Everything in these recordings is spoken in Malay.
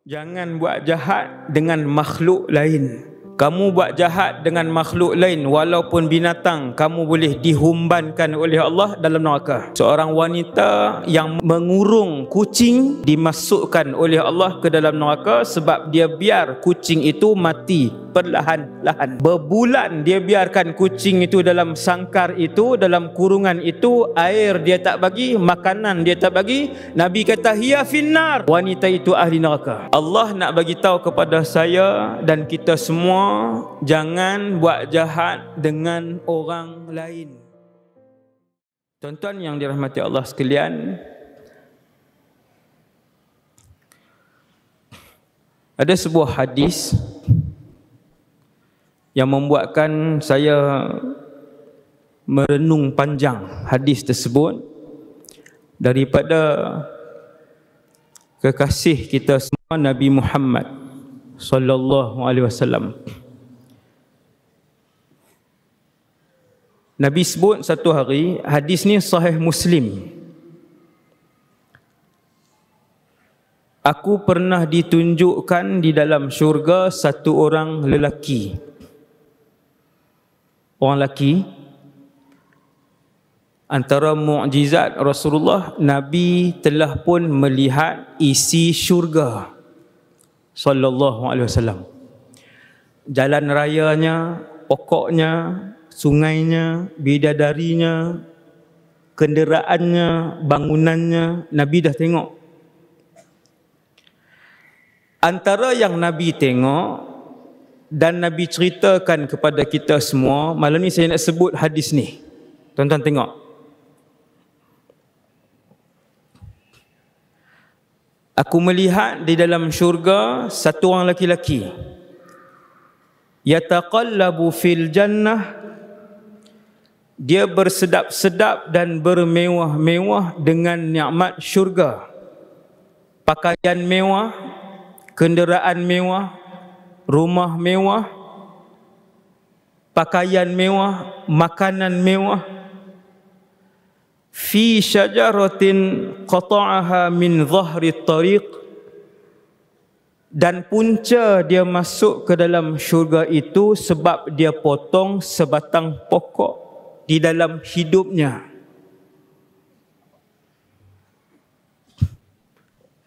Jangan buat jahat dengan makhluk lain. Kamu buat jahat dengan makhluk lain, walaupun binatang, kamu boleh dihumbankan oleh Allah dalam neraka. Seorang wanita yang mengurung kucing dimasukkan oleh Allah ke dalam neraka sebab dia biar kucing itu mati perlahan-lahan. Berbulan dia biarkan kucing itu dalam sangkar itu, dalam kurungan itu. Air dia tak bagi, makanan dia tak bagi. Nabi kata hiya finnar, wanita itu ahli neraka. Allah nak bagi tahu kepada saya dan kita semua, jangan buat jahat dengan orang lain. Tuan-tuan yang dirahmati Allah sekalian, ada sebuah hadis yang membuatkan saya merenung panjang hadis tersebut daripada kekasih kita semua, Nabi Muhammad sallallahu alaihi wasallam. Nabi sebut satu hari, hadis ni sahih Muslim. Aku pernah ditunjukkan di dalam syurga satu orang lelaki. Orang lelaki, antara mukjizat Rasulullah, Nabi telah pun melihat isi syurga sallallahu alaihi wasallam. Jalan rayanya, pokoknya, sungainya, bidadarinya, kenderaannya, bangunannya, Nabi dah tengok. Antara yang Nabi tengok dan Nabi ceritakan kepada kita semua, malam ni saya nak sebut hadis ni. Tuan-tuan tengok. Aku melihat di dalam syurga satu orang lelaki, yataqallabu fil jannah, dia bersedap-sedap dan bermewah-mewah dengan nikmat syurga. Pakaian mewah, kenderaan mewah, rumah mewah, pakaian mewah, makanan mewah. Fi syajaratin qata'aha min dhahri tariq, dan punca dia masuk ke dalam syurga itu sebab dia potong sebatang pokok di dalam hidupnya.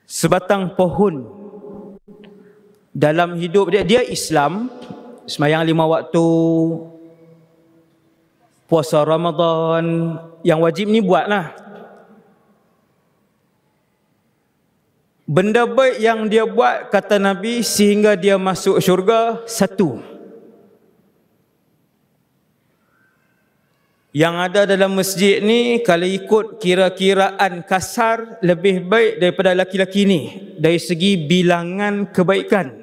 Sebatang pohon dalam hidup dia. Dia Islam, sembahyang 5 waktu, puasa Ramadan, yang wajib ni buatlah. Benda baik yang dia buat, kata Nabi, sehingga dia masuk syurga, satu. Yang ada dalam masjid ni, kalau ikut kira-kiraan kasar, lebih baik daripada laki-laki ni dari segi bilangan kebaikan.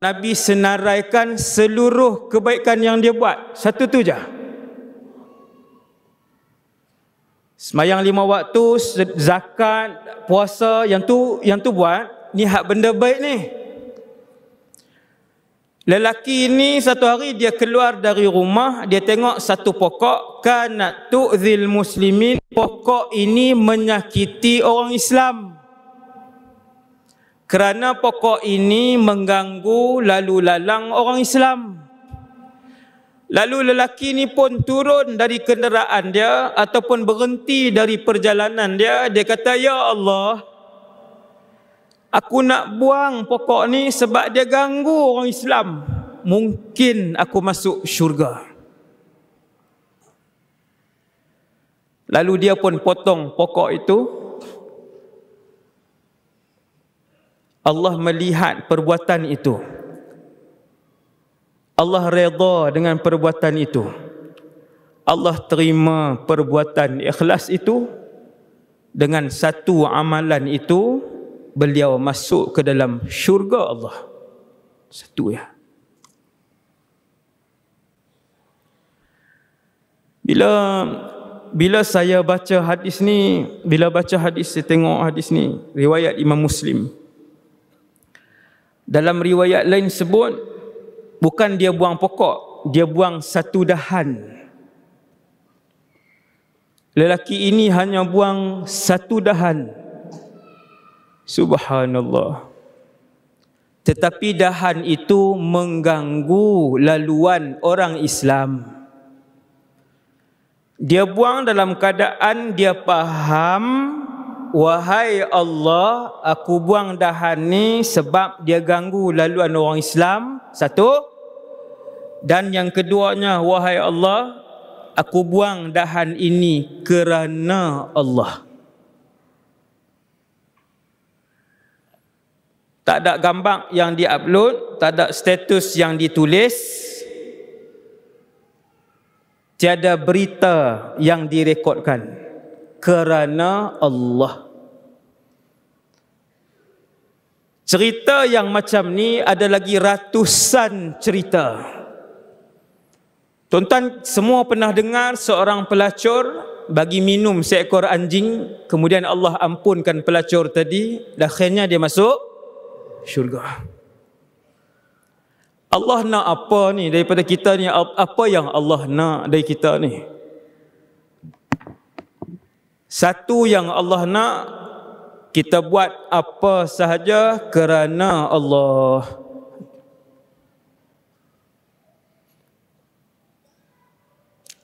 Nabi senaraikan seluruh kebaikan yang dia buat, satu tu je. Sembahyang 5 waktu, zakat, puasa, yang tu buat, ni hak benda baik ni. Lelaki ni satu hari dia keluar dari rumah, dia tengok satu pokok, kanat tu'zil muslimin, pokok ini menyakiti orang Islam. Kerana pokok ini mengganggu lalu lalang orang Islam. Lalu lelaki ni pun turun dari kenderaan dia ataupun berhenti dari perjalanan dia. Dia kata, ya Allah, aku nak buang pokok ni sebab dia ganggu orang Islam. Mungkin aku masuk syurga. Lalu dia pun potong pokok itu. Allah melihat perbuatan itu. Allah redha dengan perbuatan itu. Allah terima perbuatan ikhlas itu. Dengan satu amalan itu, beliau masuk ke dalam syurga Allah. Satu ya. Bila saya baca hadis ni, saya tengok hadis ni, riwayat Imam Muslim. Dalam riwayat lain sebut, bukan dia buang pokok, dia buang satu dahan. lelaki ini hanya buang satu dahan. Subhanallah. Tetapi dahan itu mengganggu laluan orang Islam. Dia buang dalam keadaan dia faham, wahai Allah, aku buang dahan ni sebab dia ganggu laluan orang Islam. Satu. Dan yang keduanya, wahai Allah, aku buang dahan ini kerana Allah. Tak ada gambar yang diupload, tak ada status yang ditulis, tiada berita yang direkodkan, kerana Allah. Cerita yang macam ni ada lagi ratusan cerita. Tuan-tuan semua pernah dengar seorang pelacur bagi minum seekor anjing, kemudian Allah ampunkan pelacur tadi, dan akhirnya dia masuk syurga. Allah nak apa ni daripada kita ni? Apa yang Allah nak dari kita ni? Satu yang Allah nak, kita buat apa sahaja kerana Allah.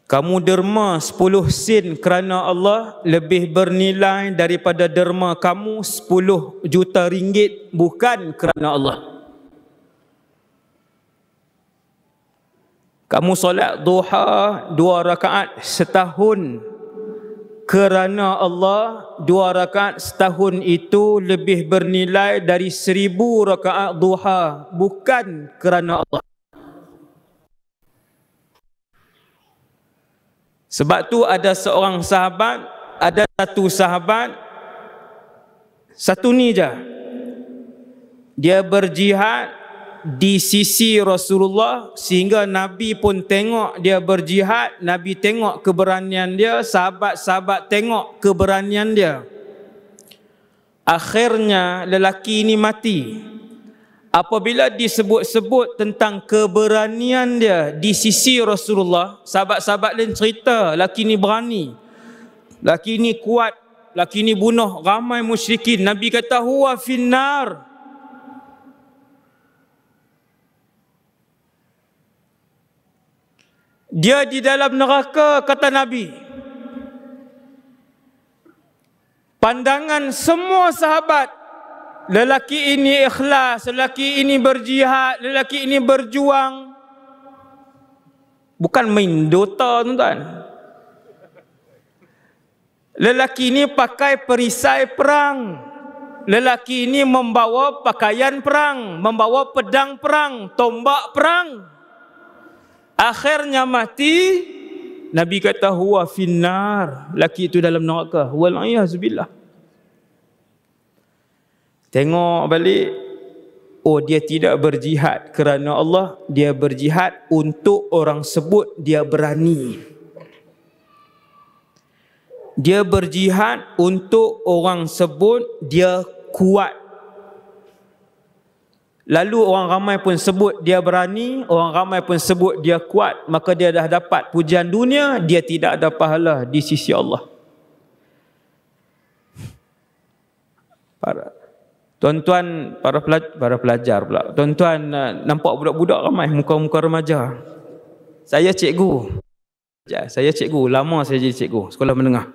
Kamu derma 10 sen kerana Allah lebih bernilai daripada derma kamu 10 juta ringgit bukan kerana Allah. Kamu solat duha 2 rakaat setahun kerana Allah, 2 rakaat setahun itu lebih bernilai dari 1000 rakaat duha bukan kerana Allah. Sebab tu ada seorang sahabat, ada satu sahabat, satu ni je, dia berjihad di sisi Rasulullah sehingga Nabi pun tengok dia berjihad, Nabi tengok keberanian dia, sahabat-sahabat tengok keberanian dia. Akhirnya lelaki ini mati. Apabila disebut-sebut tentang keberanian dia di sisi Rasulullah, sahabat-sahabat lain cerita, lelaki ini berani, lelaki ini kuat, lelaki ini bunuh ramai musyrikin. Nabi kata huwa finnar. Dia di dalam neraka, kata Nabi. Pandangan semua sahabat, lelaki ini ikhlas, lelaki ini berjihad, lelaki ini berjuang. Bukan main Dota, tuan-tuan. Lelaki ini pakai perisai perang. Lelaki ini membawa pakaian perang, membawa pedang perang, tombak perang. Akhirnya mati. Nabi kata huwa finnar. Lelaki itu dalam neraka. Wal'iyahzubillah. Tengok balik, oh dia tidak berjihad kerana Allah, dia berjihad untuk orang sebut dia berani. Dia berjihad untuk orang sebut dia kuat. Lalu orang ramai pun sebut dia berani, orang ramai pun sebut dia kuat, maka dia dah dapat pujian dunia, dia tidak ada pahala di sisi Allah. Tuan-tuan, para pelajar pula. Tuan-tuan nampak budak-budak ramai, muka-muka remaja. Saya cikgu. Lama saya jadi cikgu, sekolah menengah.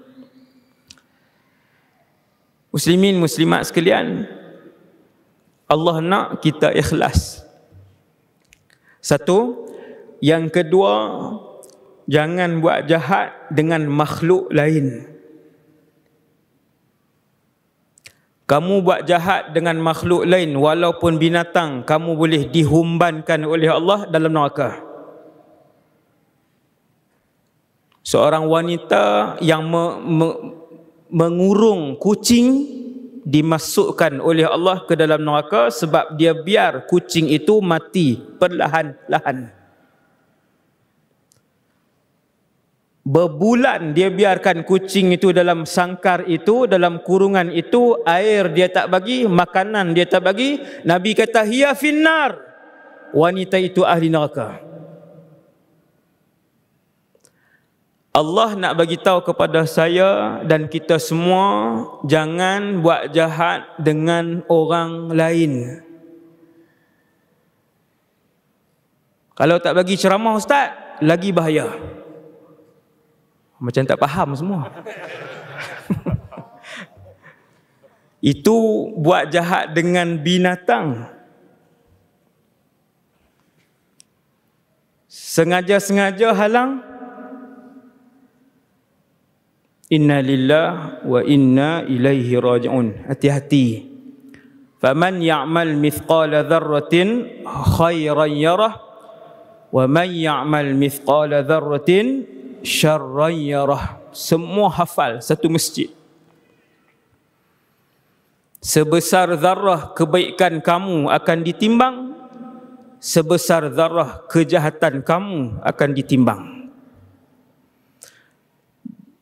Muslimin, muslimat sekalian, Allah nak kita ikhlas. Satu. Yang kedua, jangan buat jahat dengan makhluk lain. Kamu buat jahat dengan makhluk lain, walaupun binatang, kamu boleh dihumbankan oleh Allah dalam neraka. Seorang wanita yang mengurung kucing dimasukkan oleh Allah ke dalam neraka sebab dia biar kucing itu mati perlahan-lahan. Berbulan dia biarkan kucing itu dalam sangkar itu, dalam kurungan itu, air dia tak bagi, makanan dia tak bagi. Nabi kata hiya finnar, wanita itu ahli neraka. Allah nak bagi tahu kepada saya dan kita semua, jangan buat jahat dengan orang lain. Kalau tak bagi ceramah ustaz, lagi bahaya. Macam tak faham semua. Itu buat jahat dengan binatang. Sengaja-sengaja halang. Inna lillah wa inna ilaihi raji'un. Hati-hati. Faman ya'mal mithqala dzarratin khairan yarah wa man ya'mal mithqala dzarratin syarran yarah. Semua hafal satu masjid. Sebesar zarah kebaikan kamu akan ditimbang, sebesar zarah kejahatan kamu akan ditimbang.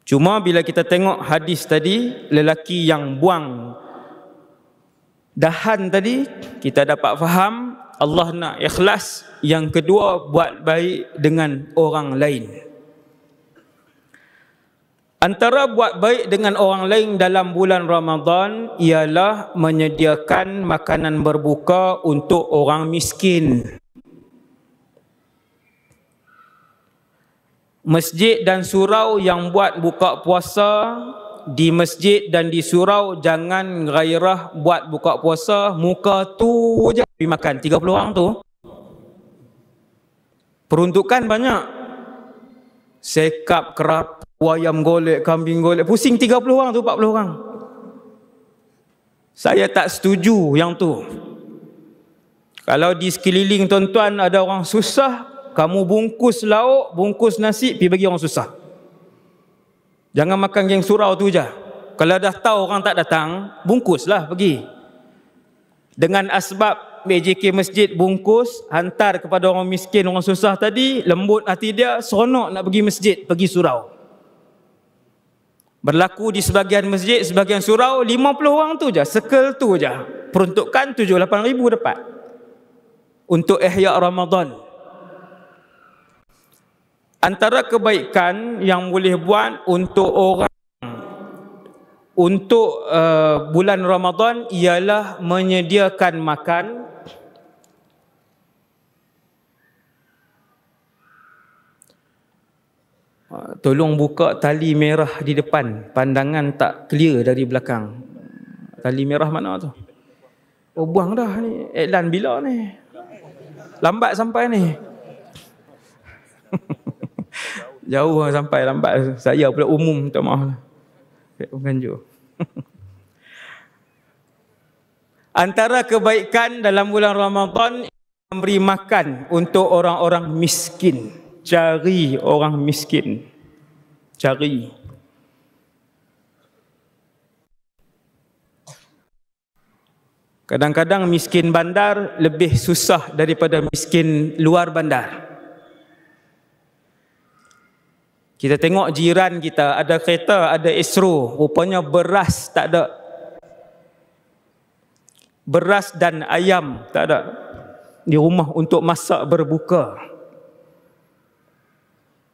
Cuma bila kita tengok hadis tadi, lelaki yang buang dahan tadi, kita dapat faham Allah nak ikhlas. Yang kedua, buat baik dengan orang lain. Antara buat baik dengan orang lain dalam bulan Ramadan ialah menyediakan makanan berbuka untuk orang miskin. Masjid dan surau yang buat buka puasa, di masjid dan di surau jangan gairah buat buka puasa muka tu je pergi makan 30 orang tu. Peruntukan banyak. Sekap, kerap, ayam golek, kambing golek, pusing 30 orang tu, 40 orang. Saya tak setuju yang tu. Kalau di sekeliling tuan-tuan ada orang susah, kamu bungkus lauk, bungkus nasi, pergi bagi orang susah. Jangan makan geng surau tu je. Kalau dah tahu orang tak datang, bungkuslah pergi. Dengan asbab BJK masjid bungkus, hantar kepada orang miskin, orang susah tadi, lembut hati dia, seronok nak pergi masjid, pergi surau. Berlaku di sebahagian masjid, sebahagian surau, 50 orang tu je, circle tu je. Peruntukan 7-8 ribu dapat. Untuk ihya Ramadan. Antara kebaikan yang boleh buat untuk orang untuk bulan Ramadan ialah menyediakan makan. Tolong buka tali merah di depan, pandangan tak clear dari belakang. Tali merah mana tu? Oh, buang dah ni. Iklan bila ni? Lambat sampai ni. Jauh sampai lambat. Saya pula umum, minta maaf. Ganjur. Antara kebaikan dalam bulan Ramadan, memberi makan untuk orang-orang miskin. Cari orang miskin. Cari. Kadang-kadang miskin bandar lebih susah daripada miskin luar bandar. Kita tengok jiran kita, ada kereta, ada Esro, rupanya beras tak ada. Beras dan ayam tak ada di rumah untuk masak berbuka.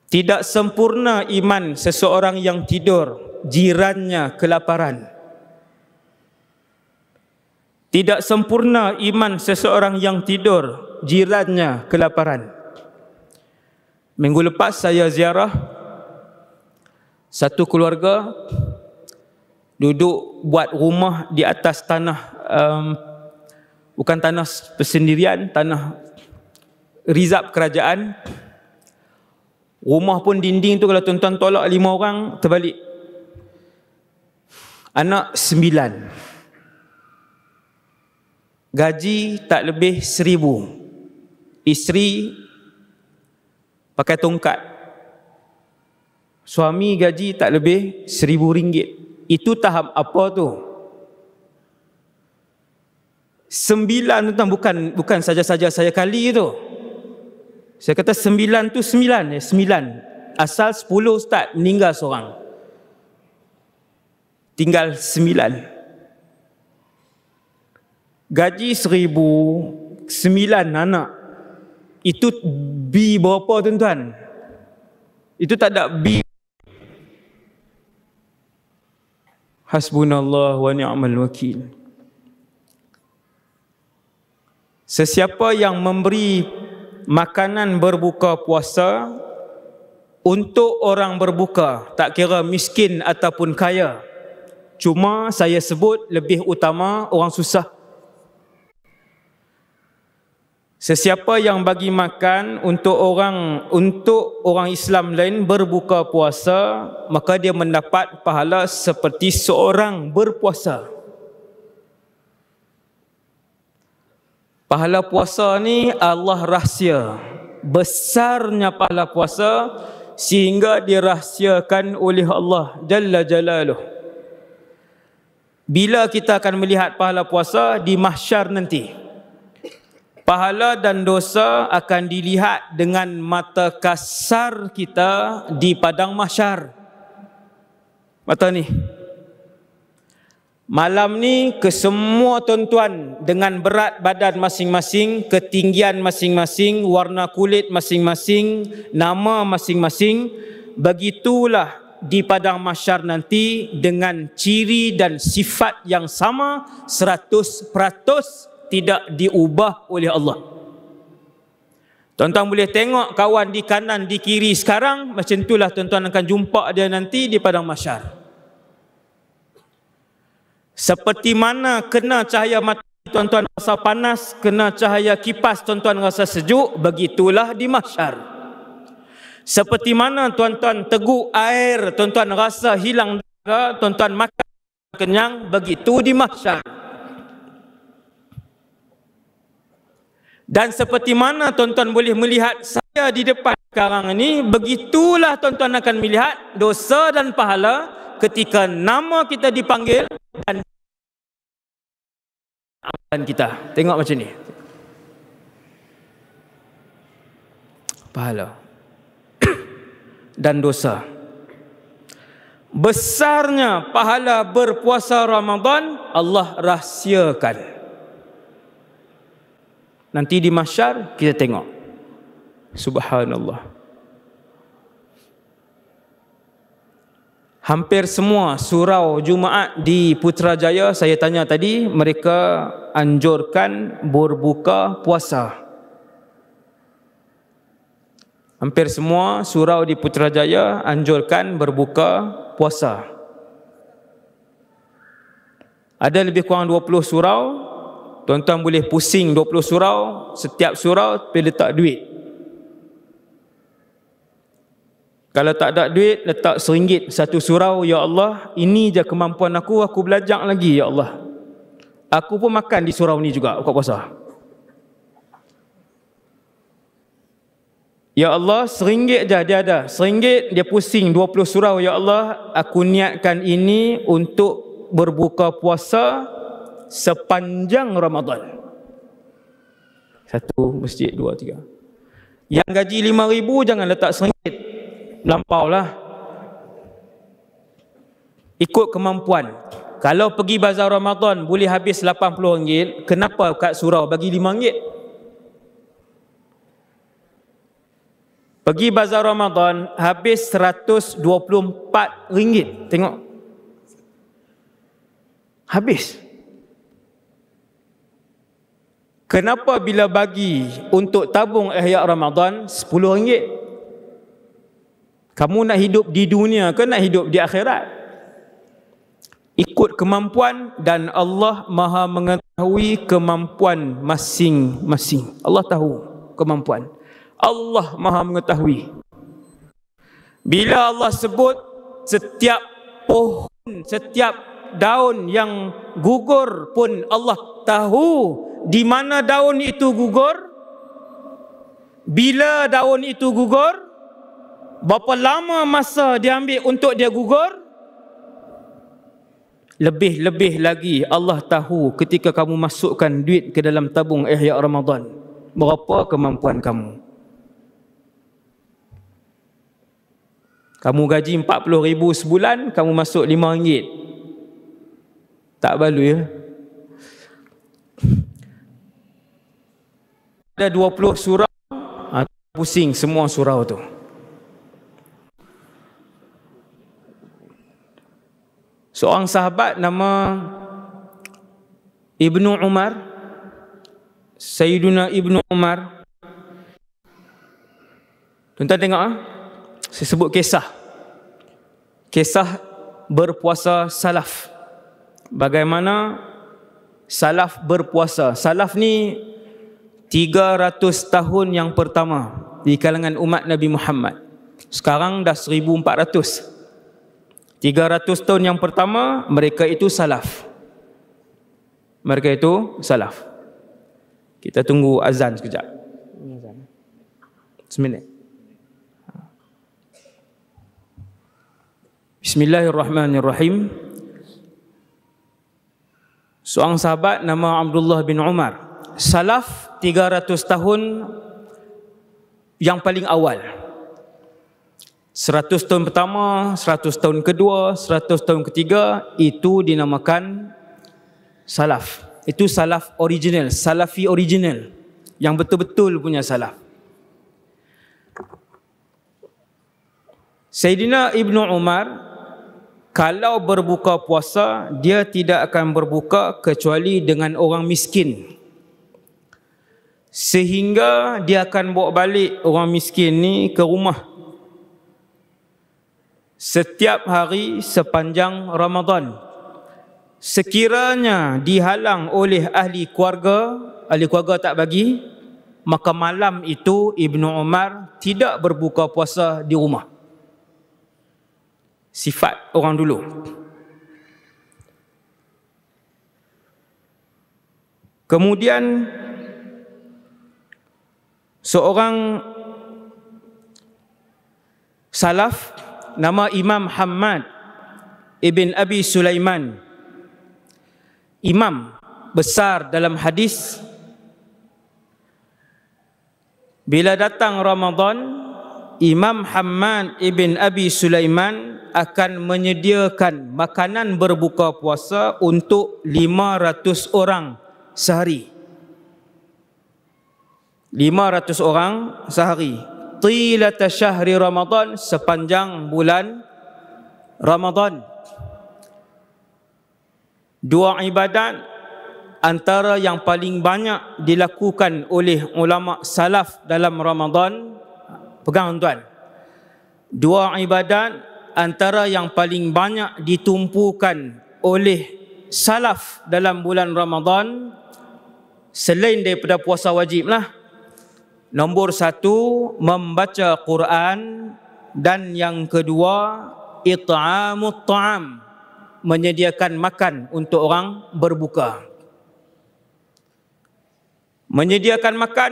Tidak sempurna iman seseorang yang tidur, jirannya kelaparan. Tidak sempurna iman seseorang yang tidur, jirannya kelaparan. Minggu lepas saya ziarah satu keluarga duduk buat rumah di atas tanah, bukan tanah persendirian, tanah rizab kerajaan. Rumah pun dinding tu kalau tuan-tuan tolak 5 orang terbalik. Anak 9. Gaji tak lebih 1,000. Isteri pakai tongkat. Suami gaji tak lebih RM1,000. Itu tahap apa tu? 9 tu bukan saja-saja saya kali tu. Saya kata 9 tu 9. Asal 10 start meninggal seorang. Tinggal 9. Gaji 1,000, 9 anak. Itu B berapa tuan-tuan? Itu tak ada B Hasbunallah wa ni'mal wakil. Sesiapa yang memberi makanan berbuka puasa untuk orang berbuka, tak kira miskin ataupun kaya, cuma saya sebut lebih utama orang susah. Sesiapa yang bagi makan untuk orang Islam lain berbuka puasa, maka dia mendapat pahala seperti seorang berpuasa. Pahala puasa ni Allah rahsia. Besarnya pahala puasa sehingga dirahsiakan oleh Allah Jalla Jalaluh. Bila kita akan melihat pahala puasa di mahsyar nanti, pahala dan dosa akan dilihat dengan mata kasar kita di padang mahsyar. Mata ni. Malam ni kesemua tuan-tuan dengan berat badan masing-masing, ketinggian masing-masing, warna kulit masing-masing, nama masing-masing, begitulah di padang mahsyar nanti dengan ciri dan sifat yang sama 100% tidak diubah oleh Allah. Tuan-tuan boleh tengok kawan di kanan, di kiri sekarang, macam itulah tuan-tuan akan jumpa dia nanti di padang mahsyar. Seperti mana kena cahaya matahari tuan-tuan rasa panas, kena cahaya kipas tuan-tuan rasa sejuk, begitulah di mahsyar. Seperti mana tuan-tuan teguk air, tuan-tuan rasa hilang dahaga, tuan-tuan makan kenyang, begitu di mahsyar. Dan seperti mana tuan-tuan boleh melihat saya di depan sekarang ini, begitulah tuan-tuan akan melihat dosa dan pahala ketika nama kita dipanggil dan amalan kita. Tengok macam ni. Pahala dan dosa. Besarnya pahala berpuasa Ramadan Allah rahsiakan. Nanti di mahsyar kita tengok. Subhanallah. Hampir semua surau Jumaat di Putrajaya, saya tanya tadi, mereka anjurkan berbuka puasa. Hampir semua surau di Putrajaya anjurkan berbuka puasa. Ada lebih kurang 20 surau. Tuan-tuan boleh pusing 20 surau, setiap surau pergi letak duit. Kalau tak ada duit, letak RM1 satu surau. Ya Allah, ini je kemampuan aku belajar lagi, ya Allah. Aku pun makan di surau ni juga, buka puasa. Ya Allah, RM1 je dia ada. RM1 dia pusing 20 surau. Ya Allah, aku niatkan ini untuk berbuka puasa sepanjang Ramadan. 1 masjid, 2, 3. Yang gaji RM5,000 jangan letak RM1. Lampau lah. Ikut kemampuan. Kalau pergi bazar Ramadan boleh habis RM80, kenapa kat surau bagi RM5? Pergi bazar Ramadan habis RM124. Tengok. Habis. Kenapa bila bagi untuk tabung ihya Ramadan RM10? Kamu nak hidup di dunia ke nak hidup di akhirat? Ikut kemampuan, dan Allah Maha mengetahui kemampuan masing-masing. Allah tahu kemampuan. Allah Maha mengetahui. Bila Allah sebut setiap pohon, setiap daun yang gugur pun Allah tahu di mana daun itu gugur, bila daun itu gugur, berapa lama masa dia ambil untuk dia gugur. Lebih-lebih lagi Allah tahu ketika kamu masukkan duit ke dalam tabung ihya Ramadan, berapa kemampuan kamu. Kamu gaji RM40,000 sebulan, kamu masuk RM5, tak balu ya. Ada 20 surau, pusing semua surau tu. Seorang sahabat nama Ibnu Umar, Sayyiduna Ibnu Umar. Tuan-tuan tengok, saya sebut kisah berpuasa salaf. Bagaimana salaf berpuasa. Salaf ni 300 tahun yang pertama di kalangan umat Nabi Muhammad. Sekarang dah 1400. 300 tahun yang pertama, mereka itu salaf. Mereka itu salaf. Kita tunggu azan sekejap. Seminit. Bismillahirrahmanirrahim. Seorang sahabat nama Abdullah bin Umar. Salaf 300 tahun yang paling awal. 100 tahun pertama, 100 tahun kedua, 100 tahun ketiga, itu dinamakan salaf. Itu salaf original, salafi original, yang betul-betul punya salaf. Sayyidina Ibnu Umar, kalau berbuka puasa, dia tidak akan berbuka kecuali dengan orang miskin. Sehingga dia akan bawa balik orang miskin ni ke rumah setiap hari sepanjang Ramadan. Sekiranya dihalang oleh ahli keluarga tak bagi, maka malam itu Ibnu Umar tidak berbuka puasa di rumah. Sifat orang dulu. Kemudian seorang salaf nama Imam Hammad ibn Abi Sulaiman, imam besar dalam hadis. Bila datang Ramadan, Imam Hammad ibn Abi Sulaiman akan menyediakan makanan berbuka puasa untuk 500 orang sehari. 500 orang sehari. Tilata syahri Ramadan, sepanjang bulan Ramadan. Dua ibadat antara yang paling banyak dilakukan oleh ulama salaf dalam Ramadan. Pegang tuan. Dua ibadat antara yang paling banyak ditumpukan oleh salaf dalam bulan Ramadan, selain daripada puasa wajib lah. Nombor satu, membaca Quran, dan yang kedua, it'amut ta'am, menyediakan makan untuk orang berbuka. Menyediakan makan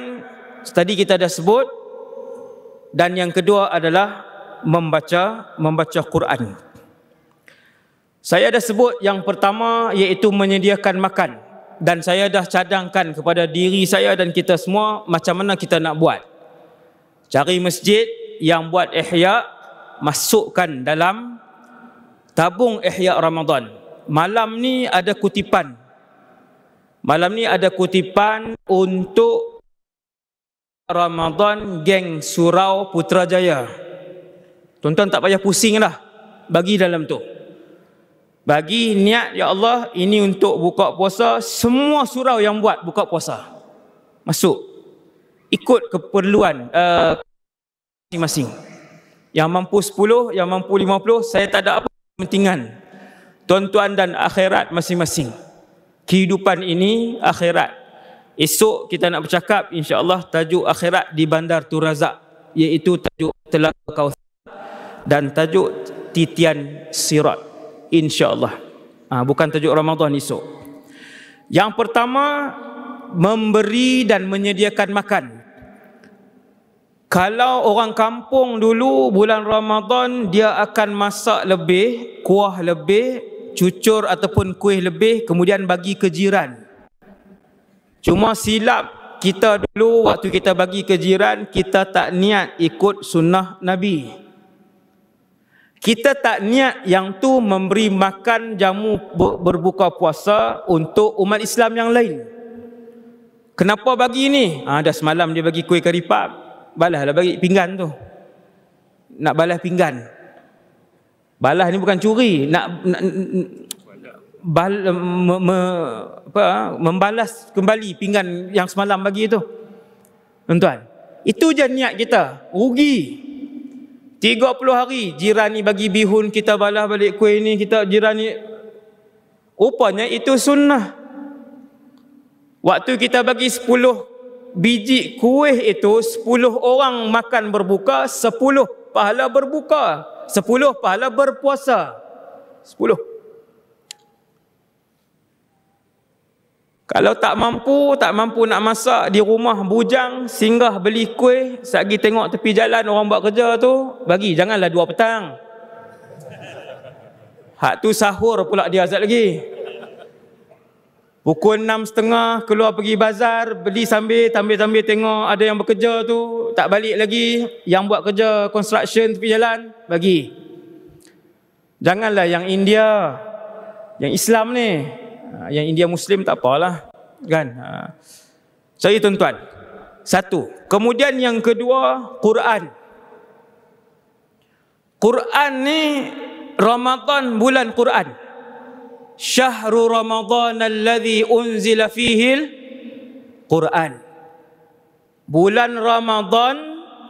tadi kita dah sebut, dan yang kedua adalah membaca Quran. Saya dah sebut yang pertama, iaitu menyediakan makan. Dan saya dah cadangkan kepada diri saya dan kita semua macam mana kita nak buat. Cari masjid yang buat ihya, masukkan dalam tabung ihya Ramadan. Malam ni ada kutipan. Malam ni ada kutipan untuk Ramadan geng Surau Putrajaya. Tuan-tuan tak payah pusing lah, bagi dalam tu. Bagi niat, ya Allah, ini untuk buka puasa. Semua surau yang buat buka puasa, masuk. Ikut keperluan masing-masing. Yang mampu 10, yang mampu 50, saya tak ada apa kepentingan. Tuan-tuan dan akhirat masing-masing. Kehidupan ini akhirat. Esok kita nak bercakap insya-Allah tajuk akhirat di Bandar Tun Razak, iaitu tajuk Telaga Kautsar dan tajuk Titian Sirat. InsyaAllah. Bukan tajuk Ramadan esok. Yang pertama, memberi dan menyediakan makan. Kalau orang kampung dulu bulan Ramadan, dia akan masak lebih, kuah lebih, cucur ataupun kuih lebih, kemudian bagi ke jiran. Cuma silap kita dulu waktu kita bagi ke jiran, kita tak niat ikut sunnah Nabi. Kita tak niat yang tu memberi makan jamu berbuka puasa untuk umat Islam yang lain. Kenapa bagi ni? Dah semalam dia bagi kuih karipap, balaslah bagi pinggan tu. Nak balas pinggan. Balas ni bukan curi, membalas kembali pinggan yang semalam bagi tu. Tuan-tuan, itu je niat kita. Rugi 30 hari jiran ni bagi bihun, kita balas balik kuih ni, kita jiran ni. Rupanya itu sunnah. Waktu kita bagi 10 biji kuih itu, 10 orang makan berbuka, 10 pahala berbuka, 10 pahala berpuasa. 10. Kalau tak mampu nak masak di rumah, bujang, singgah beli kuih, satgi tengok tepi jalan orang buat kerja tu, bagi. Janganlah 2 petang. Hak tu sahur pula dia azab lagi. Pukul 6.30 keluar pergi bazar, beli sambil tengok ada yang bekerja tu, tak balik lagi. Yang buat kerja construction tepi jalan, bagi. Janganlah yang India, yang Islam ni. Yang India Muslim tak apalah, kan? Saya tuan-tuan, satu. Kemudian yang kedua, Quran. Quran ni Ramadan, bulan Quran. Syahrul Ramadan alladhi unzila fihil Quran. Bulan Ramadan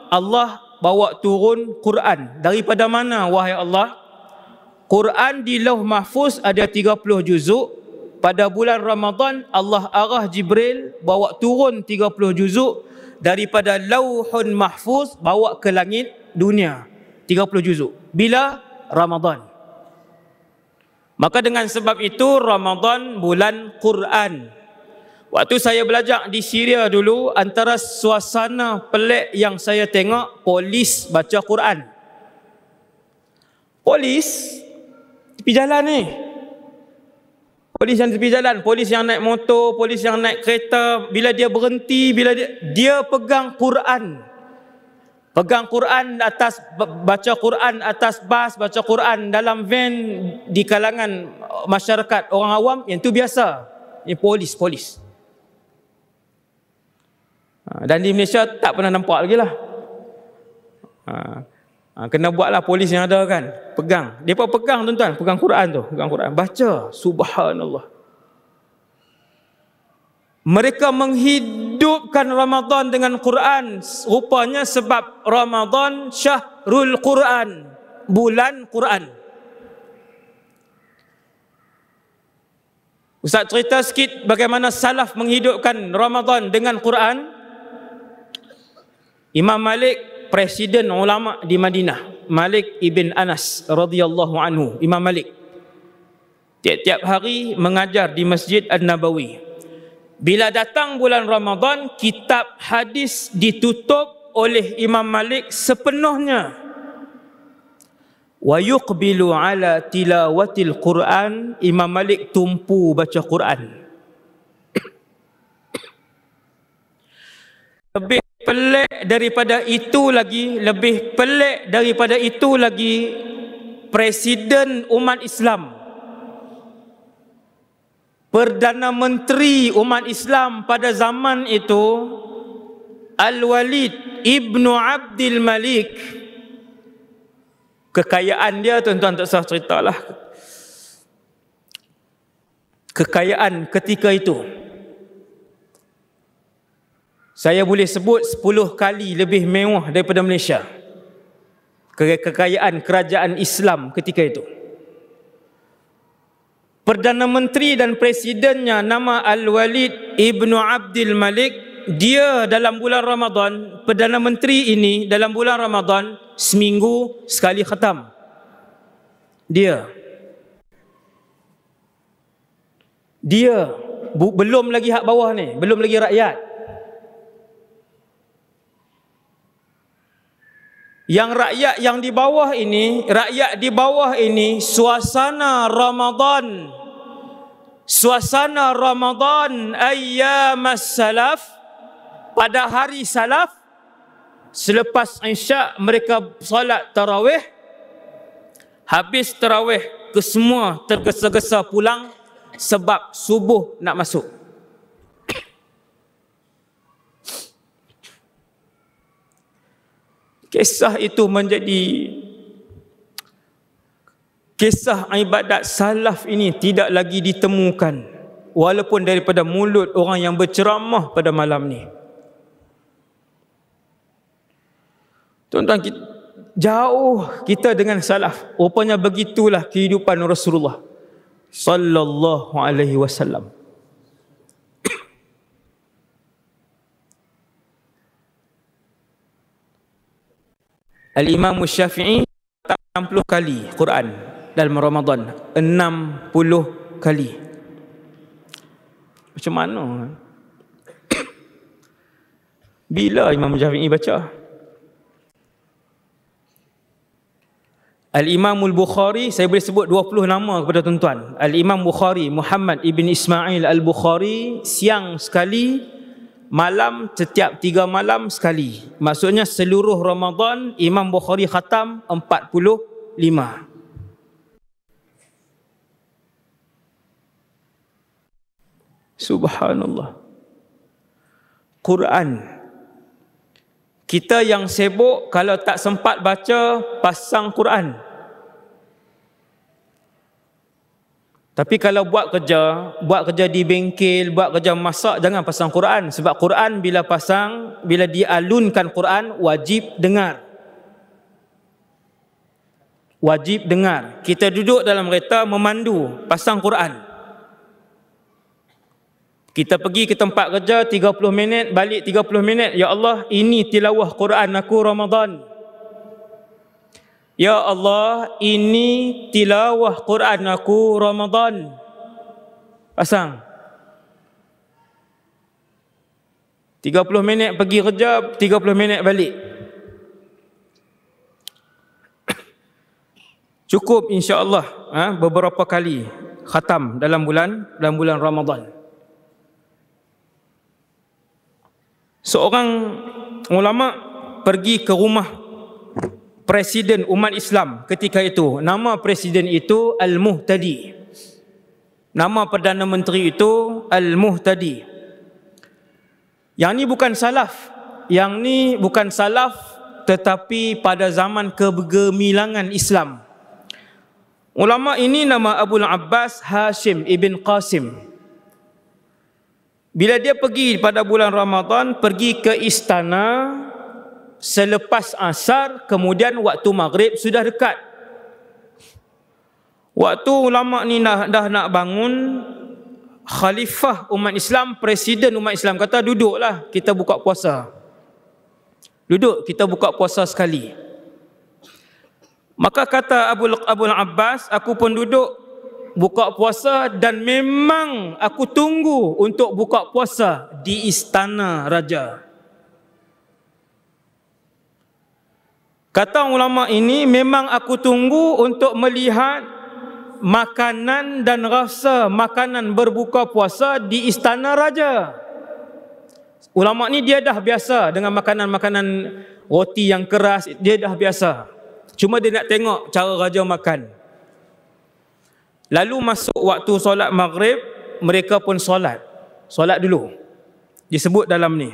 Allah bawa turun Quran. Daripada mana wahai Allah? Quran di Lauh Mahfuz ada 30 juzuk. Pada bulan Ramadan Allah arah Jibril bawa turun 30 juzuk daripada Lauhun Mahfuz bawa ke langit dunia. 30 juzuk. Bila? Ramadan. Maka dengan sebab itu Ramadan bulan Quran. Waktu saya belajar di Syria dulu, antara suasana pelik yang saya tengok, polis baca Quran. Polis tepi jalan ni. Polis yang tepi jalan, polis yang naik motor, polis yang naik kereta, bila dia berhenti, bila dia pegang Quran. Pegang Quran atas, baca Quran atas bas, baca Quran dalam van di kalangan masyarakat orang awam, yang tu biasa. Ini polis. Dan di Malaysia tak pernah nampak lagi lah. Kena buatlah polis yang ada kan. Pegang. Mereka pegang tuan-tuan. Pegang Quran tu. Pegang Quran. Baca. Subhanallah. Mereka menghidupkan Ramadan dengan Quran. Rupanya sebab Ramadan Syahrul Quran. Bulan Quran. Ustaz cerita sikit bagaimana salaf menghidupkan Ramadan dengan Quran. Imam Malik, presiden ulama di Madinah, Malik ibn Anas radhiyallahu anhu, Imam Malik, tiap-tiap hari mengajar di Masjid An-Nabawi. Bila datang bulan Ramadan, kitab hadis ditutup oleh Imam Malik sepenuhnya. Wa yuqbilu ala tilawatil Quran, Imam Malik tumpu baca Quran. Lebih pelik daripada itu lagi, Presiden umat Islam, Perdana Menteri umat Islam pada zaman itu, Al-Walid Ibnu Abdul Malik. Kekayaan dia tuan-tuan tak usah ceritalah. Kekayaan ketika itu, saya boleh sebut 10 kali lebih mewah daripada Malaysia. Kekayaan kerajaan Islam ketika itu. Perdana Menteri dan Presidennya nama Al-Walid Ibnu Abdul Malik. Dia dalam bulan Ramadan, Perdana Menteri ini dalam bulan Ramadan seminggu sekali khatam. Dia belum lagi hak bawah ni, belum lagi rakyat. Yang rakyat yang di bawah ini, suasana Ramadan ayyamas salaf, pada hari salaf, selepas Isyak mereka solat tarawih, habis tarawih kesemua tergesa-gesa pulang sebab subuh nak masuk. Kisah itu menjadi Kisah ibadat salaf ini tidak lagi ditemukan walaupun daripada mulut orang yang berceramah pada malam ni. Tuan-tuan, jauh kita dengan salaf. Rupanya begitulah kehidupan Rasulullah sallallahu alaihi wasallam. Al-Imam Syafi'i 60 kali Quran dalam Ramadan, 60 kali. Macam mana? Bila Imam Syafi'i baca? Al-Imam Al-Bukhari, saya boleh sebut 20 nama kepada tuan-tuan. Al-Imam Bukhari, Muhammad ibn Ismail Al-Bukhari, siang sekali, malam setiap 3 malam sekali. Maksudnya seluruh Ramadan Imam Bukhari khatam 45. Subhanallah. Quran. Kita yang sibuk kalau tak sempat baca, pasang Quran. Tapi kalau buat kerja di bengkel, buat kerja masak, jangan pasang Quran. Sebab Quran bila dialunkan Quran, wajib dengar. Wajib dengar. Kita duduk dalam kereta memandu, pasang Quran. Kita pergi ke tempat kerja 30 minit, balik 30 minit. Ya Allah, ini tilawah Quran aku Ramadan. Ya Allah, ini tilawah Quran aku Ramadan. Pasang. 30 minit pergi kerja, 30 minit balik. Cukup insya-Allah beberapa kali khatam dalam bulan Ramadan. Seorang ulama pergi ke rumah presiden umat Islam ketika itu. Nama presiden itu Al-Muhtadi. Nama Perdana Menteri itu Al-Muhtadi. Yang ni bukan salaf. Yang ni bukan salaf, tetapi pada zaman kegemilangan Islam. Ulama ini nama Abul Abbas Hashim ibn Qasim. Bila dia pergi pada bulan Ramadan, pergi ke istana selepas asar, kemudian waktu maghrib sudah dekat. Waktu ulama ni dah nak bangun, khalifah umat Islam, presiden umat Islam kata, duduklah kita buka puasa. Duduk, kita buka puasa sekali. Maka kata Abul Abbas, aku pun duduk buka puasa dan memang aku tunggu untuk buka puasa di istana raja. Kata ulama ini, memang aku tunggu untuk melihat makanan dan rasa makanan berbuka puasa di istana raja. Ulama ni dia dah biasa dengan makanan-makanan roti yang keras, dia dah biasa. Cuma dia nak tengok cara raja makan. Lalu masuk waktu solat maghrib, mereka pun solat dulu. Disebut dalam ni,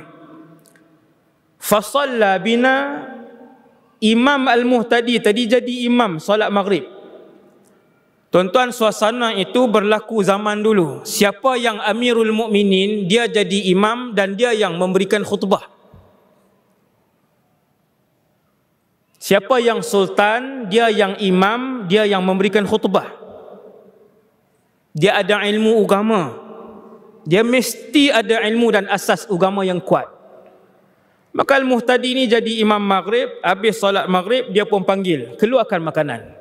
fasalla bina, Imam Al-Muhtadi tadi jadi imam solat maghrib. Tuan-tuan, suasana itu berlaku zaman dulu. Siapa yang Amirul Mukminin, dia jadi imam dan dia yang memberikan khutbah. Siapa yang sultan, dia yang imam, dia yang memberikan khutbah. Dia ada ilmu agama. Dia mesti ada ilmu dan asas agama yang kuat. Maka Al-Muhtadi ni jadi imam maghrib, habis solat maghrib dia pun panggil, keluarkan makanan.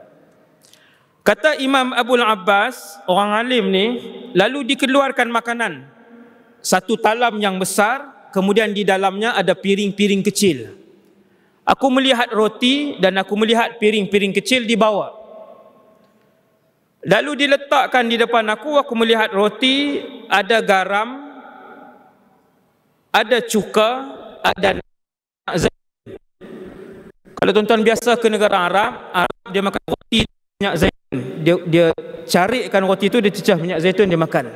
Kata Imam Abul Abbas, orang alim ni, lalu dikeluarkan makanan. Satu talam yang besar, kemudian di dalamnya ada piring-piring kecil. Aku melihat roti dan aku melihat piring-piring kecil dibawa. Lalu diletakkan di depan aku melihat roti, ada garam, ada cuka, ada minyak zaitun. Kalau tuan-tuan biasa ke negara Arab dia makan roti minyak zaitun. Dia carikan roti itu, dia cecah minyak zaitun, dia makan.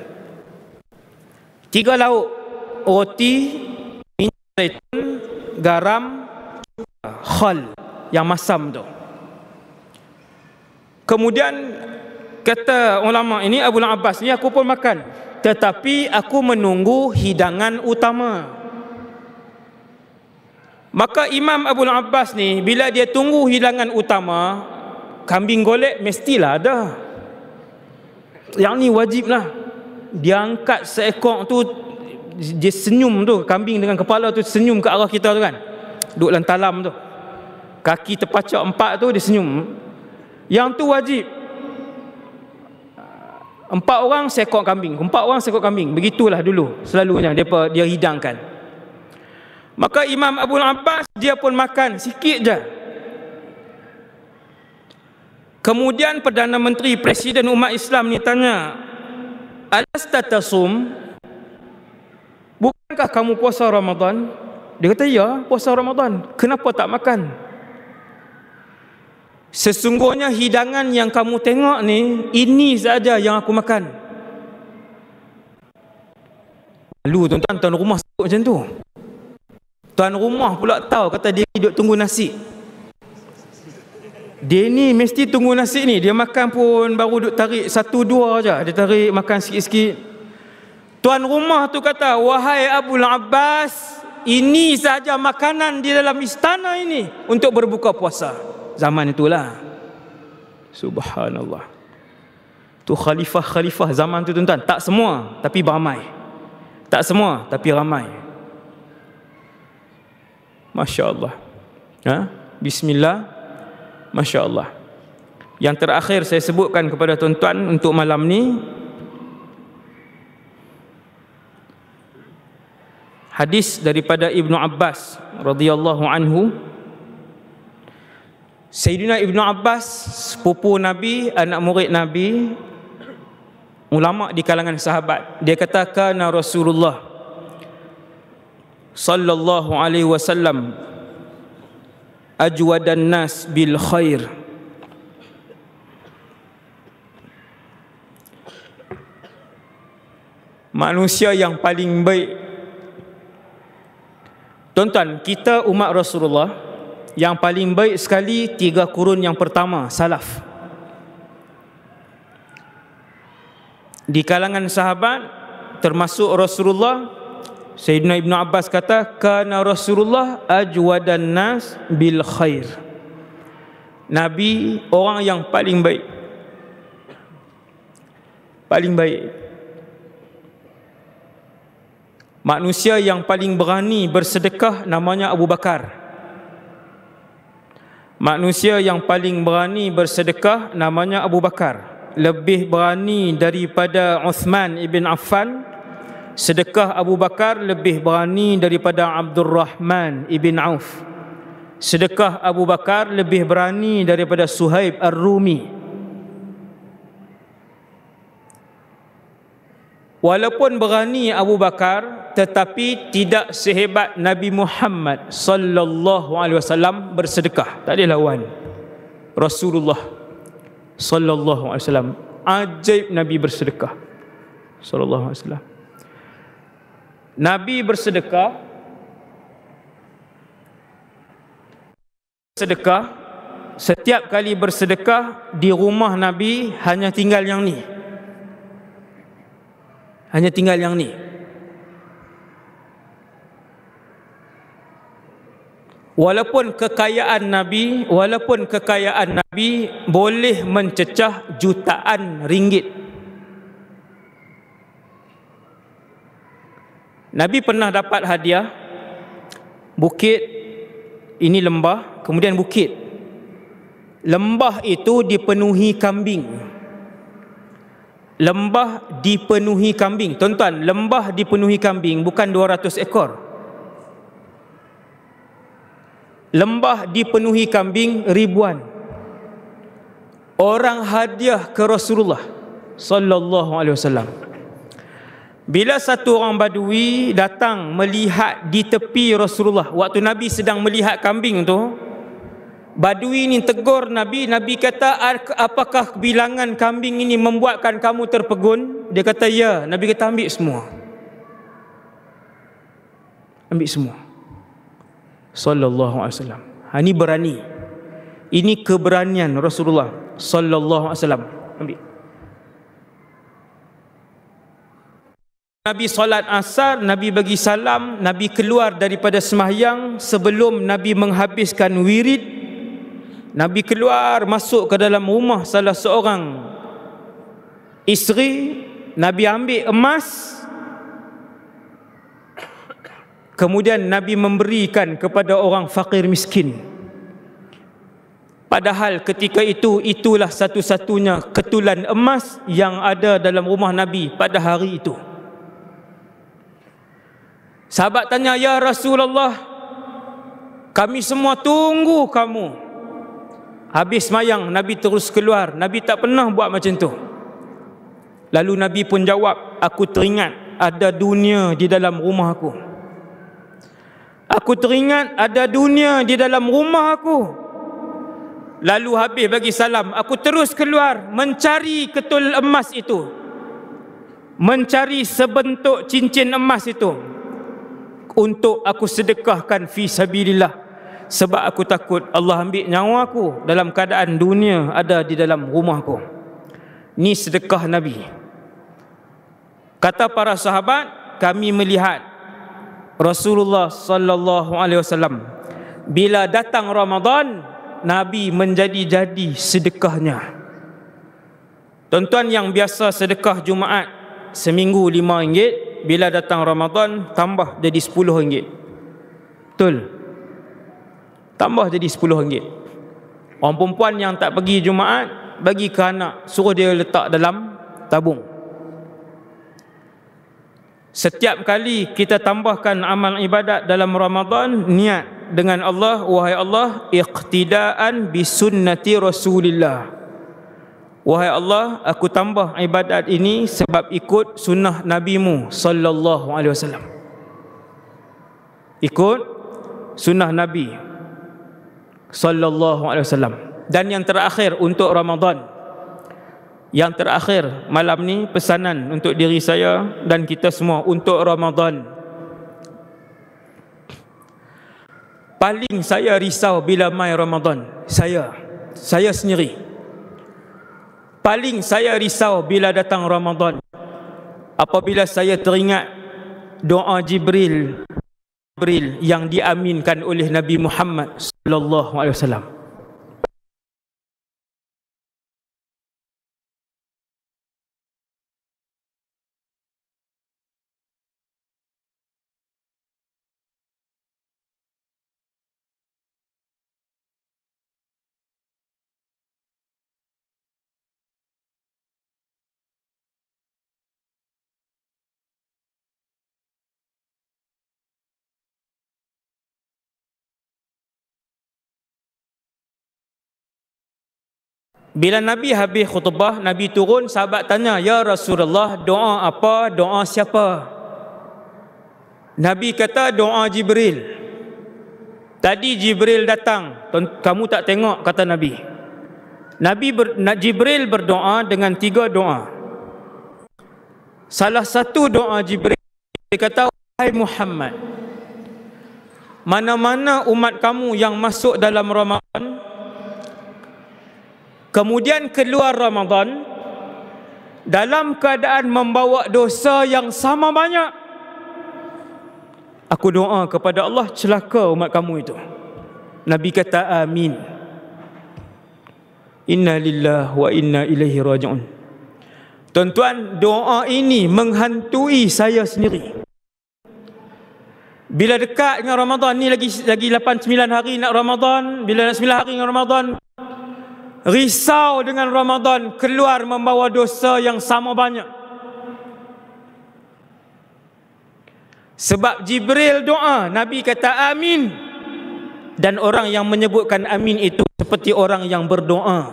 3 lauk, roti, minyak zaitun, garam, khal yang masam tu. Kemudian kata ulama ini, Abu Abbas ni, aku pun makan, tetapi aku menunggu hidangan utama. Maka Imam Abu Abbas ni, bila dia tunggu hidangan utama, kambing golek mestilah ada. Yang ni wajib lah. Dia angkat seekor tu, dia senyum tu, kambing dengan kepala tu senyum ke arah kita tu kan, duduk dalam talam tu, kaki terpacak 4 tu, dia senyum. Yang tu wajib. 4 orang seekor kambing, 4 orang seekor kambing. Begitulah dulu selalunya dia hidangkan. Maka Imam Abu Abbas dia pun makan sikit je. Kemudian Perdana Menteri Presiden umat Islam ni tanya, "Alasta tasum? Bukankah kamu puasa Ramadan?" Dia kata, "Ya, puasa Ramadan. Kenapa tak makan?" "Sesungguhnya hidangan yang kamu tengok ni, ini saja yang aku makan." Malu tuan-tuan, tuan rumah sebut macam tu. Tuan rumah pula tahu, kata dia duduk tunggu nasi. Dia ni mesti tunggu nasi ni, dia makan pun baru duduk tarik 1-2 je, dia tarik makan sikit-sikit. Tuan rumah tu kata, "Wahai Abu Abbas, ini saja makanan di dalam istana ini untuk berbuka puasa." Zaman itulah. Subhanallah. Tu khalifah-khalifah zaman tu tuan-tuan. Tak semua, tapi beramai. Tak semua, tapi ramai. Masya Allah. Bismillah. Masya Allah. Yang terakhir saya sebutkan kepada tuan-tuan untuk malam ni, hadis daripada Ibnu Abbas radhiyallahu anhu. Sayyidina Ibnu Abbas, sepupu Nabi, anak murid Nabi, ulama di kalangan sahabat. Dia kata, "Kana Rasulullah sallallahu alaihi wasallam ajwadan nas bil khair." Manusia yang paling baik. Tuan-tuan, kita umat Rasulullah yang paling baik sekali 3 kurun yang pertama, salaf. Di kalangan sahabat termasuk Rasulullah, Sayyidina Ibnu Abbas kata, "Kana Rasulullah ajwadan nas bil khair." Nabi orang yang paling baik. Paling baik. Manusia yang paling berani bersedekah namanya Abu Bakar. Manusia yang paling berani bersedekah namanya Abu Bakar. Lebih berani daripada Uthman ibn Affan. Sedekah Abu Bakar lebih berani daripada Abdurrahman ibn Auf. Sedekah Abu Bakar lebih berani daripada Suhaib Ar-Rumi. Walaupun berani Abu Bakar, tetapi tidak sehebat Nabi Muhammad sallallahu alaihi wasallam bersedekah. Tak ada lawan. Rasulullah sallallahu alaihi wasallam, ajaib Nabi bersedekah sallallahu alaihi wasallam. Nabi bersedekah, setiap kali bersedekah di rumah Nabi hanya tinggal yang ni. Hanya tinggal yang ni. Walaupun kekayaan Nabi boleh mencecah jutaan ringgit. Nabi pernah dapat hadiah bukit, ini lembah, kemudian bukit. Lembah itu dipenuhi kambing. Lembah dipenuhi kambing. Tuan-tuan, lembah dipenuhi kambing bukan 200 ekor. Lembah dipenuhi kambing ribuan. Orang hadiah ke Rasulullah sallallahu alaihi wasallam. Bila satu orang Badui datang melihat di tepi Rasulullah, waktu Nabi sedang melihat kambing tu, Badui ni tegur Nabi. Nabi kata, "Apakah bilangan kambing ini membuatkan kamu terpegun?" Dia kata, "Ya." Nabi kata, "Ambil semua." Ambil semua. Sallallahu alaihi wasallam. Ini berani. Ini keberanian Rasulullah sallallahu alaihi wasallam. Ambil. Nabi solat asar, Nabi bagi salam, Nabi keluar daripada sembahyang. Sebelum Nabi menghabiskan wirid, Nabi keluar masuk ke dalam rumah salah seorang isteri. Nabi ambil emas, kemudian Nabi memberikan kepada orang fakir miskin. Padahal ketika itu, itulah satu-satunya ketulan emas yang ada dalam rumah Nabi pada hari itu. Sahabat tanya, "Ya Rasulullah, kami semua tunggu kamu." Habis semayang, Nabi terus keluar. Nabi tak pernah buat macam tu. Lalu Nabi pun jawab, "Aku teringat ada dunia di dalam rumah aku. Aku teringat ada dunia di dalam rumah aku." Lalu habis bagi salam, aku terus keluar mencari ketul emas itu, mencari sebentuk cincin emas itu, untuk aku sedekahkan fi sabilillah. Sebab aku takut Allah ambil nyawa aku dalam keadaan dunia ada di dalam rumahku. Ni sedekah Nabi. Kata para sahabat, kami melihat Rasulullah sallallahu alaihi wasallam bila datang Ramadan, Nabi menjadi-jadi sedekahnya. Tuan-tuan yang biasa sedekah Jumaat seminggu RM5, bila datang Ramadan tambah jadi RM10. Betul? Tambah jadi RM10. Orang perempuan yang tak pergi Jumaat, bagi ke anak, suruh dia letak dalam tabung. Setiap kali kita tambahkan amal ibadat dalam Ramadan, niat dengan Allah, wahai Allah, iqtidaan bi sunnati Rasulillah. Wahai Allah, aku tambah ibadat ini sebab ikut sunnah Nabi-Mu sallallahu alaihi wasallam. Ikut sunnah Nabi sallallahu alaihi wasallam. Dan yang terakhir untuk Ramadan, yang terakhir malam ni, pesanan untuk diri saya dan kita semua untuk Ramadan. Paling saya risau bila mai Ramadan, saya sendiri. Paling saya risau bila datang Ramadan, apabila saya teringat doa Jibril yang diaminkan oleh Nabi Muhammad sallallahu alaihi wasallam. Bila Nabi habis khutbah, Nabi turun, sahabat tanya, "Ya Rasulullah, doa apa? Doa siapa?" Nabi kata, "Doa Jibril. Tadi Jibril datang, kamu tak tengok," kata Nabi. Jibril berdoa dengan 3 doa. Salah satu doa Jibril, dia kata, "Wahai Muhammad, mana-mana umat kamu yang masuk dalam Ramadan, kemudian keluar Ramadan dalam keadaan membawa dosa yang sama banyak, aku doa kepada Allah, celaka umat kamu itu." Nabi kata, "Amin. Inna lillahi wa inna ilaihi raji'un." Tuan-tuan, doa ini menghantui saya sendiri. Bila dekat dengan Ramadan ni, lagi 8-9 hari nak Ramadan, bila nak 9 hari dengan Ramadan, risau dengan Ramadan, keluar membawa dosa yang sama banyak. Sebab Jibril doa, Nabi kata amin. Dan orang yang menyebutkan amin itu seperti orang yang berdoa.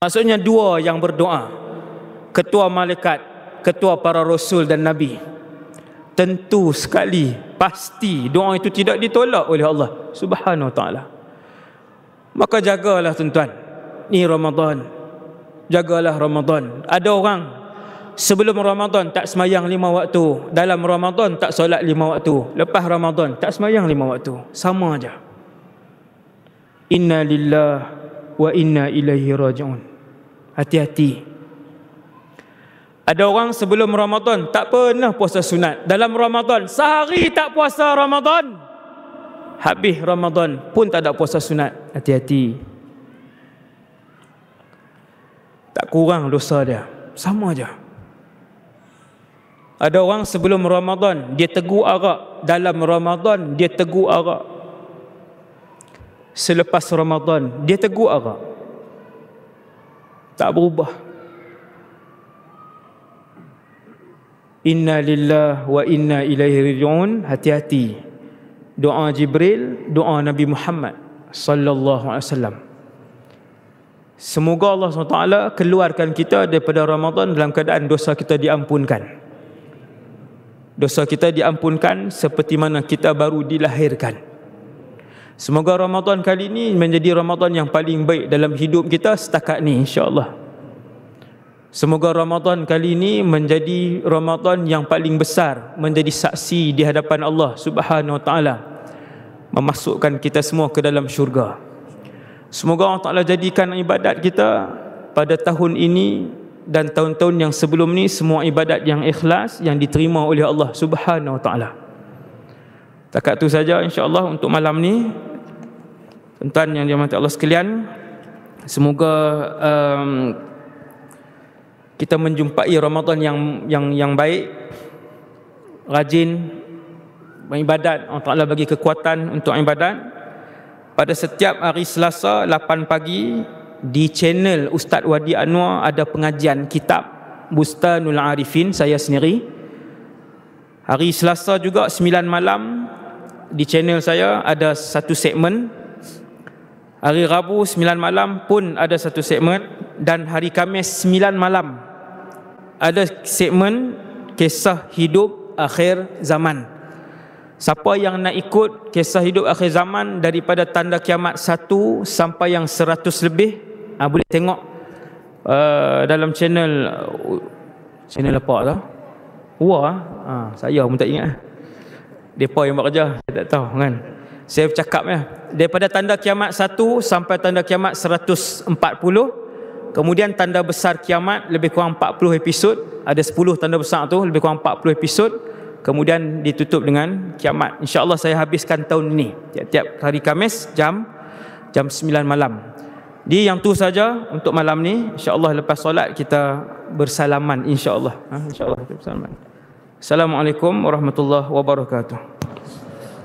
Maksudnya 2 yang berdoa, ketua malaikat, ketua para rasul dan Nabi. Tentu sekali, pasti doa itu tidak ditolak oleh Allah Subhanahu wa ta'ala. Maka jagalah tuan-tuan, ni Ramadan, jagalah Ramadan. Ada orang sebelum Ramadan tak semayang 5 waktu, dalam Ramadan tak solat 5 waktu, lepas Ramadan tak semayang 5 waktu. Sama aja. Inna lillahi wa inna ilaihi raji'un. Hati-hati. Ada orang sebelum Ramadan tak pernah puasa sunat. Dalam Ramadan sehari tak puasa Ramadan, habis Ramadan pun tak ada puasa sunat. Hati-hati. Tak kurang dosa dia, sama aja. Ada orang sebelum Ramadan dia tegur arak, dalam Ramadan dia tegur arak, selepas Ramadan dia tegur arak, tak berubah. Inna lillahi wa inna ilaihi raji'un. Hati-hati. Doa Jibril, doa Nabi Muhammad sallallahu alaihi wasallam. Semoga Allah SWT keluarkan kita daripada Ramadan dalam keadaan dosa kita diampunkan. Dosa kita diampunkan seperti mana kita baru dilahirkan. Semoga Ramadan kali ini menjadi Ramadan yang paling baik dalam hidup kita setakat ni, insya-Allah. Semoga Ramadan kali ini menjadi Ramadan yang paling besar, menjadi saksi di hadapan Allah Subhanahu Wa Taala, memasukkan kita semua ke dalam syurga. Semoga Allah Taala jadikan ibadat kita pada tahun ini dan tahun-tahun yang sebelum ni semua ibadat yang ikhlas, yang diterima oleh Allah Subhanahu Wa Taala. Takat tu saja insya-Allah untuk malam ni. Tuan-tuan yang dirahmati Allah sekalian, semoga kita menjumpai Ramadan yang baik, rajin beribadat. Allah Ta'ala bagi kekuatan untuk ibadat. Pada setiap hari Selasa 8 pagi di channel Ustaz Wadi Anwar ada pengajian kitab Bustanul Arifin, saya sendiri. Hari Selasa juga 9 malam di channel saya ada satu segmen. Hari Rabu 9 malam pun ada satu segmen, dan hari Khamis 9 malam ada segmen kisah hidup akhir zaman. Siapa yang nak ikut kisah hidup akhir zaman daripada tanda kiamat 1 sampai yang 100 lebih, boleh tengok dalam channel apa tau? Wah, saya pun tak ingat. Depa yang buat kerja, saya tak tahu kan. Saya bercakap ya, daripada tanda kiamat 1 sampai tanda kiamat 140. Kemudian tanda besar kiamat lebih kurang 40 episod. Ada 10 tanda besar tu, lebih kurang 40 episod. Kemudian ditutup dengan kiamat. InsyaAllah saya habiskan tahun ini, tiap-tiap hari Khamis jam 9 malam. Jadi yang tu saja untuk malam ni. InsyaAllah lepas solat kita bersalaman, insyaAllah. InsyaAllah kita bersalaman. Assalamualaikum warahmatullahi wabarakatuh.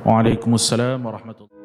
Waalaikumsalam warahmatullahi wabarakatuh.